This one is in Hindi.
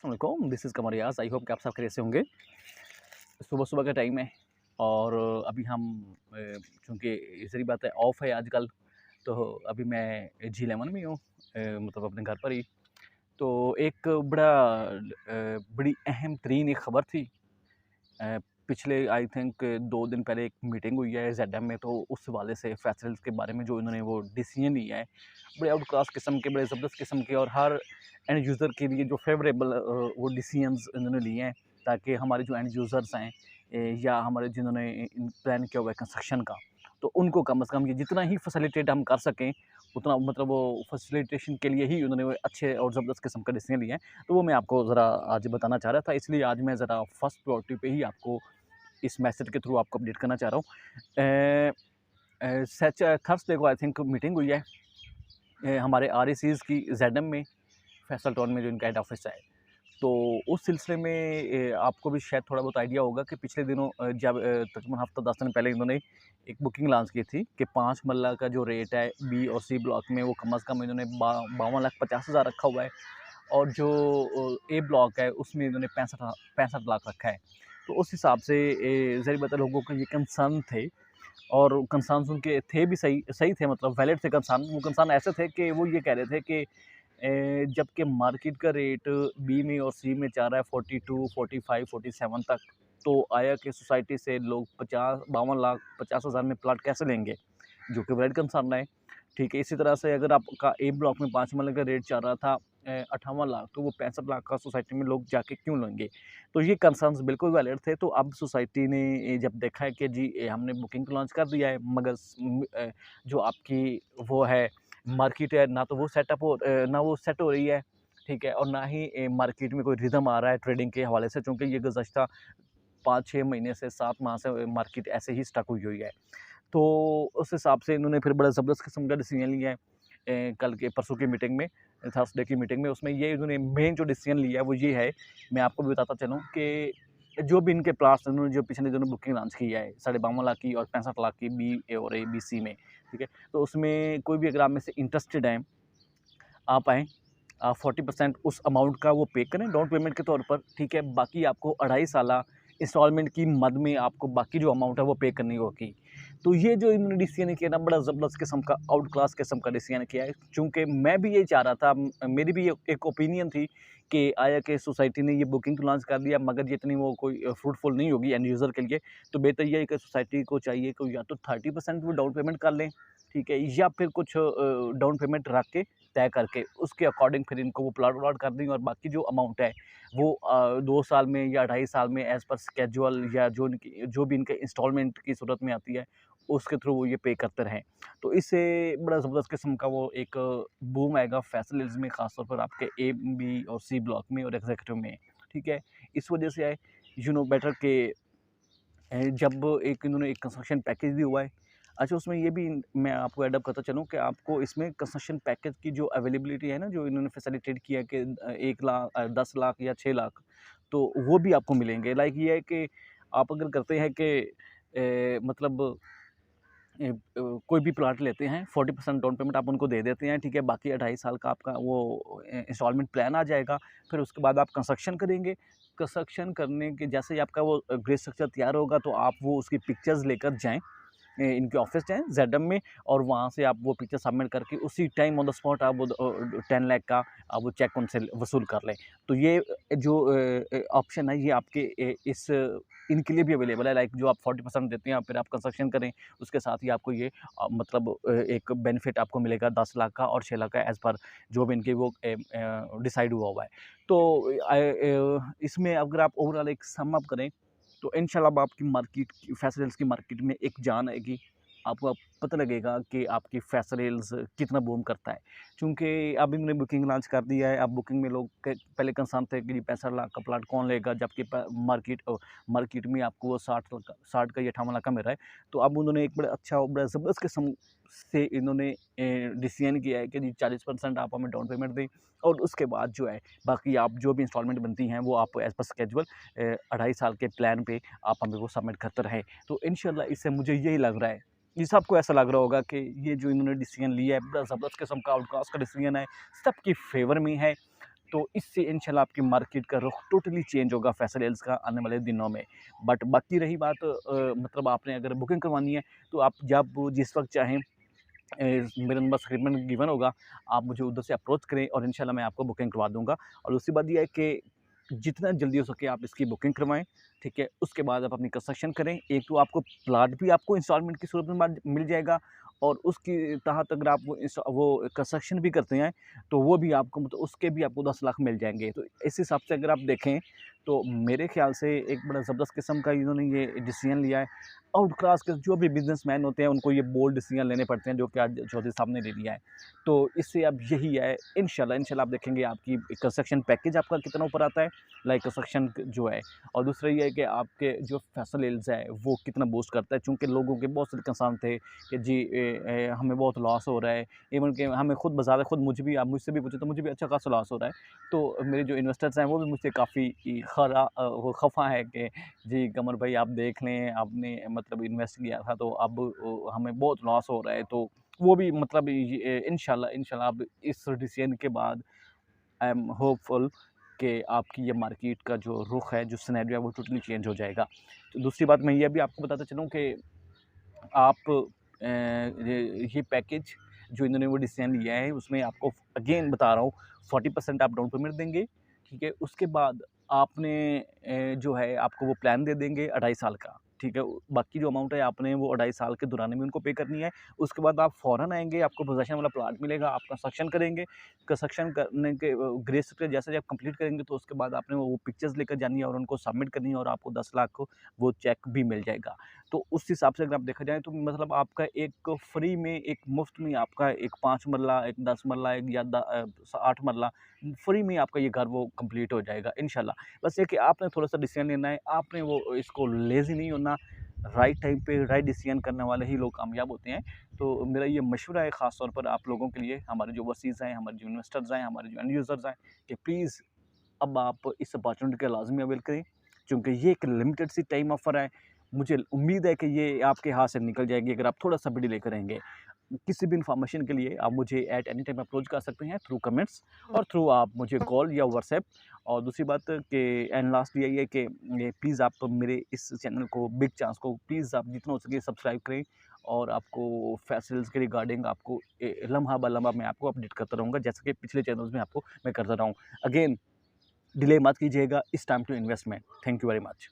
वालेकुम, this is Qamar Riyaz. I hope कि आप सब खैरियत से होंगे। सुबह-सुबह का टाइम है और अभी हम चूँकि ज़ाहिर बात है ऑफ है आजकल, तो अभी मैं जी11 में हूँ, मतलब अपने घर पर ही। तो एक बड़ी अहम तरीन एक ख़बर थी। अ, पिछले आई थिंक 2 दिन पहले एक मीटिंग हुई है ज़ेडएम में, तो उस हवाले से फेस्टिवल्स के बारे में जो इन्होंने वो डिसीजन लिया है, बड़े आउट क्लास किस्म के, बड़े ज़बरदस्त किस्म के और हर एंड यूज़र के लिए जो फेवरेबल वो डिसीजंस इन्होंने लिए हैं, ताकि हमारे जो एंड यूज़र्स हैं या हमारे जिन्होंने प्लान किया हुआ है कंस्ट्रक्शन का, तो उनको कम से कम ये जितना ही फैसिलिटेट हम कर सकें, उतना मतलब वो फैसिलिटेशन के लिए ही उन्होंने वो अच्छे और ज़बरदस्त किस्म का डिसीजन लिए हैं। तो वो मैं आपको ज़रा आज बताना चाह रहा था, इसलिए आज मैं ज़रा फर्स्ट प्रायोरिटी पे ही आपको इस मैसेज के थ्रू आपको अपडेट करना चाह रहा हूँ। सच थर्सडे को आई थिंक मीटिंग हुई है हमारे आरईसीज़ की ज़ेडएम में, फैसल टाउन में जो इनका हेड ऑफिस है। तो उस सिलसिले में आपको भी शायद थोड़ा बहुत आइडिया होगा कि पिछले दिनों जब तकरीबन हफ्ता 10 दिन पहले इन्होंने एक बुकिंग लॉन्च की थी कि 5 मरला का जो रेट है बी और सी ब्लॉक में, वो कम से कम इन्होंने 52,50,000 रखा हुआ है और जो ए ब्लॉक है उसमें इन्होंने 65 लाख रखा है। तो उस हिसाब से ज़ाहिर बात है लोगों के ये कंसर्न थे और कंसर्न्स उनके थे भी सही सही थे, मतलब वैलिड थे कंसर्न। वो कंसर्न ऐसे थे कि वो ये कह रहे थे कि जबकि मार्केट का रेट बी में और सी में जा रहा है 42, 45, 47 तक, तो आया कि सोसाइटी से लोग 52,50,000 में प्लॉट कैसे लेंगे, जो कि वैलिड कंसर्न है। ठीक है, इसी तरह से अगर आपका ए ब्लॉक में 5 मरले का रेट चल रहा था 58 लाख, तो वो 65 लाख का सोसाइटी में लोग जाके क्यों लेंगे? तो ये कंसर्न्स बिल्कुल वैलिड थे। तो अब सोसाइटी ने जब देखा है कि जी हमने बुकिंग तो लॉन्च कर दिया है, मगर जो आपकी वो है मार्केट है, ना तो वो ना वो सेट हो रही है, ठीक है? और ना ही मार्केट में कोई रिदम आ रहा है ट्रेडिंग के हवाले से, चूँकि ये गुज़श्ता 5-6 महीने से 7 माह से मार्केट ऐसे ही स्टक हुई हुई है। तो उस हिसाब से इन्होंने फिर बड़ा ज़बरदस्त किस्म का डिसीजन लिया है कल के परसों की मीटिंग में, थर्सडे की मीटिंग में। उसमें ये इन्होंने मेन जो डिसीजन लिया है वो ये है, मैं आपको भी बताता चलूँ कि जो भी इनके प्लॉट्स इन्होंने जो पिछले दिनों बुकिंग लॉन्च की है 52 लाख की और 65 लाख की बी ए और ए बी सी में, ठीक है? तो उसमें कोई भी अगर आप में से इंटरेस्टेड हैं, आप आएँ। 40% उस अमाउंट का वो पे करें डाउन पेमेंट के तौर पर, ठीक है? बाकी आपको 2.5 साला इंस्टॉलमेंट की मद में आपको बाकी जो अमाउंट है वो पे करनी होगी। तो ये जो इन्होंने डिसीजन किया ना, बड़ा ज़बरदस्त किस्म का आउट क्लास किस्म का डिसीजन किया है। चूँकि मैं भी यही चाह रहा था, मेरी भी एक ओपिनियन थी कि आया कि सोसाइटी ने ये बुकिंग तो लॉन्च कर दिया, मगर ये इतनी वो कोई फ्रूटफुल नहीं होगी एंड यूज़र के लिए। तो बेहतर ये है कि सोसाइटी को चाहिए कि या तो 30% वो डाउन पेमेंट कर लें, ठीक है? या फिर कुछ डाउन पेमेंट रख के तय करके उसके अकॉर्डिंग फिर इनको वो प्लॉट व्लॉट कर देंगे और बाकी जो अमाउंट है वो 2 साल में या 2.5 साल में एज़ पर स्केड्यूल या जो भी इनके इंस्टॉलमेंट की सूरत में आती है, उसके थ्रू वो ये पे करते रहें। तो इससे बड़ा ज़बरदस्त किस्म का वो एक बूम आएगा फैसिलिटीज़ में, ख़ास तौर पर आपके ए, बी और सी ब्लॉक में और एग्ज़ीक्यूटिव में, ठीक है? इस वजह से यू नो बेटर के जब एक इन्होंने एक कंस्ट्रक्शन पैकेज भी हुआ है। अच्छा, उसमें ये भी मैं आपको ऐड अप करता चलूँ कि आपको इसमें कंस्ट्रक्शन पैकेज की जो अवेलेबिलिटी है ना, जो इन्होंने फैसिलिटेट किया है कि 1 लाख 10 लाख या 6 लाख, तो वो भी आपको मिलेंगे। लाइक ये है कि आप अगर करते हैं कि मतलब कोई भी प्लॉट लेते हैं, 40% डाउन पेमेंट आप उनको दे देते हैं, ठीक है? बाकी 2.5 साल का आपका वो इंस्टॉलमेंट प्लान आ जाएगा। फिर उसके बाद आप कंस्ट्रक्शन करेंगे। कंस्ट्रक्शन करने के जैसे ही आपका वो ग्रे स्ट्रक्चर तैयार होगा, तो आप वो उसकी पिक्चर्स लेकर जाएँ, इनके ऑफिस जाएँ ज़ेडएम में, और वहाँ से आप वो पिक्चर सबमिट करके उसी टाइम ऑन द स्पॉट आप वो 10 लाख का आप वो चेक उनसे वसूल कर लें। तो ये जो ऑप्शन है ये आपके इनके लिए भी अवेलेबल है। लाइक जो आप 40% देते हैं, फिर आप कंस्ट्रक्शन करें, उसके साथ ही आपको ये मतलब एक बेनिफिट आपको मिलेगा 10 लाख का और 6 लाख का, एज़ पर जो भी इनके वो डिसाइड हुआ है। तो इसमें अगर आप ओवरऑल एक सम अप करें, तो इंशाल्लाह अब आपकी मार्केट की फैशन की मार्केट में एक जान आएगी। आपको अब पता लगेगा कि आपकी फैशनेल्स कितना बूम करता है। चूँकि अब इन्होंने बुकिंग लॉन्च कर दिया है, अब बुकिंग में लोग के पहले कंसर्न थे कि जी 65 लाख का प्लॉट कौन लेगा, जबकि मार्केट में आपको वो 60 का या 58 लाख का मिल रहा है। तो अब उन्होंने एक बड़ा अच्छा और बड़ा ज़बरदस्त किस्म से इन्होंने डिसीजन किया है कि जी 40% आप हमें डाउन पेमेंट दें, और उसके बाद जो है बाकी आप जो भी इंस्टॉलमेंट बनती हैं वो आप एज़ पर स्केड्यूल 2.5 साल के प्लान पे आप हमें वो सबमिट करते रहें। तो इंशाल्लाह इससे मुझे यही लग रहा है, ये सबको ऐसा लग रहा होगा कि ये जो इन्होंने डिसीजन लिया है बड़ा ज़बरदस्त किस्म का आउटकास्ट का डिसीजन है, सबके फेवर में है। तो इससे इंशाल्लाह आपकी मार्केट का रुख टोटली चेंज होगा फैसल हिल्स का आने वाले दिनों में। बट बाकी रही बात मतलब आपने अगर बुकिंग करवानी है तो आप जब जिस वक़्त चाहें मेरा नंबर स्क्रीन में गिवन होगा, आप मुझे उधर से अप्रोच करें और इंशाल्लाह मैं आपको बुकिंग करवा दूँगा। और दूसरी बात ये है कि जितना जल्दी हो सके आप इसकी बुकिंग करवाएँ, ठीक है? उसके बाद आप अपनी कंस्ट्रक्शन करें। एक तो आपको प्लॉट भी आपको इंस्टॉलमेंट की सूरत में मिल जाएगा और उसकी तहत अगर आप वो कंस्ट्रक्शन भी करते हैं, तो वो भी आपको मतलब उसके भी आपको 10 लाख मिल जाएँगे। तो इस हिसाब से अगर आप देखें, तो मेरे ख़्याल से एक बड़ा ज़बरदस्त किस्म का इन्होंने ये डिसीज़न लिया है। आउट क्लास के जो भी बिज़नेसमैन होते हैं, उनको ये बोल्ड डिसीज़न लेने पड़ते हैं, जो कि आज चौधरी साहब ने ले लिया है। तो इससे अब यही है, इंशाल्लाह आप देखेंगे आपकी कंस्ट्रक्शन पैकेज आपका कितना ऊपर आता है, लाइक कंस्ट्रक्शन जो है। और दूसरा ये है कि आपके जो फैसल हिल्स है, वो कितना बूस्ट करता है, चूँकि लोगों के बहुत सारे कंसर्न थे कि जी हमें बहुत लॉस हो रहा है। इवन कि हमें खुद बाज़ार खुद मुझे भी आप मुझसे भी पूछे तो मुझे भी अच्छा खासा लॉस हो रहा है। तो मेरे जो इन्वेस्टर्स हैं, वो भी मुझसे काफ़ी वो खफ़ा है कि जी कमर भाई आप देख लें, आपने मतलब इन्वेस्ट किया था तो अब हमें बहुत लॉस हो रहा है। तो वो भी मतलब ये इंशाल्लाह अब इस डिसीजन के बाद आई एम होपफुल कि आपकी ये मार्केट का जो रुख है, जो सिनेरियो है, वो टोटली चेंज हो जाएगा। तो दूसरी बात मैं ये भी आपको बताता चलूँ कि आप ये पैकेज जो इन्होंने वो डिसीजन लिया है, उसमें आपको अगेन बता रहा हूँ 40% आप डाउन पेमेंट देंगे, ठीक है? उसके बाद आपने जो है आपको वो प्लान दे देंगे 2.5 साल का, ठीक है? बाकी जो अमाउंट है आपने वो 2.5 साल के दौरान में उनको पे करनी है। उसके बाद आप फ़ौरन आएँगे, आपको पोज़ेशन वाला प्लॉट मिलेगा, आप कंस्ट्रक्शन करेंगे। कंस्ट्रक्शन करने के ग्रेस पे जैसे ही आप कंप्लीट करेंगे तो उसके बाद आपने वो पिक्चर्स लेकर जानी है और उनको सबमिट करनी है और आपको 10 लाख को वो चेक भी मिल जाएगा। तो उस हिसाब से अगर आप देखा जाए तो मतलब आपका एक फ्री में, एक मुफ्त में आपका एक 5 मरला, एक 10 मरला, एक या 8 मरला फ्री में आपका ये घर वो कंप्लीट हो जाएगा इंशाल्लाह। बस ये कि आपने थोड़ा-सा डिसीज़न लेना है, आपने वो इसको लेज़ी नहीं होना, राइट टाइम पे राइट डिसीज़न करने वाले ही लोग कामयाब होते हैं। तो मेरा ये मशवरा है ख़ास तौर पर आप लोगों के लिए, हमारे जो ओवरसीज़ हैं, हमारे जो इन्वेस्टर्स हैं, हमारे जो एंड यूज़र्स हैं, कि प्लीज़ अब आप इस अपॉर्चुनिटी का लाज़मी अवेल करें, क्योंकि ये एक लिमिटेड सी टाइम ऑफ़र है। मुझे उम्मीद है कि ये आपके हाथ से निकल जाएगी अगर आप थोड़ा-सा भी डिले करेंगे। किसी भी इन्फॉर्मेशन के लिए आप मुझे एट एनी टाइम अप्रोच कर सकते हैं थ्रू कमेंट्स और थ्रू आप मुझे कॉल या व्हाट्सएप। और दूसरी बात कि एंड लास्ट यही है कि ये प्लीज़ आप मेरे इस चैनल को बिग चांस को प्लीज़ आप जितना हो सके सब्सक्राइब करें और आपको फैसल्स के रिगार्डिंग आपको लम्हा ब लम्हा मैं आपको अपडेट करता रहूँगा, जैसे कि पिछले चैनल्स में आपको मैं करता रहा हूँ। अगेन डिले मत कीजिएगा, it's time to investment. Thank you very much.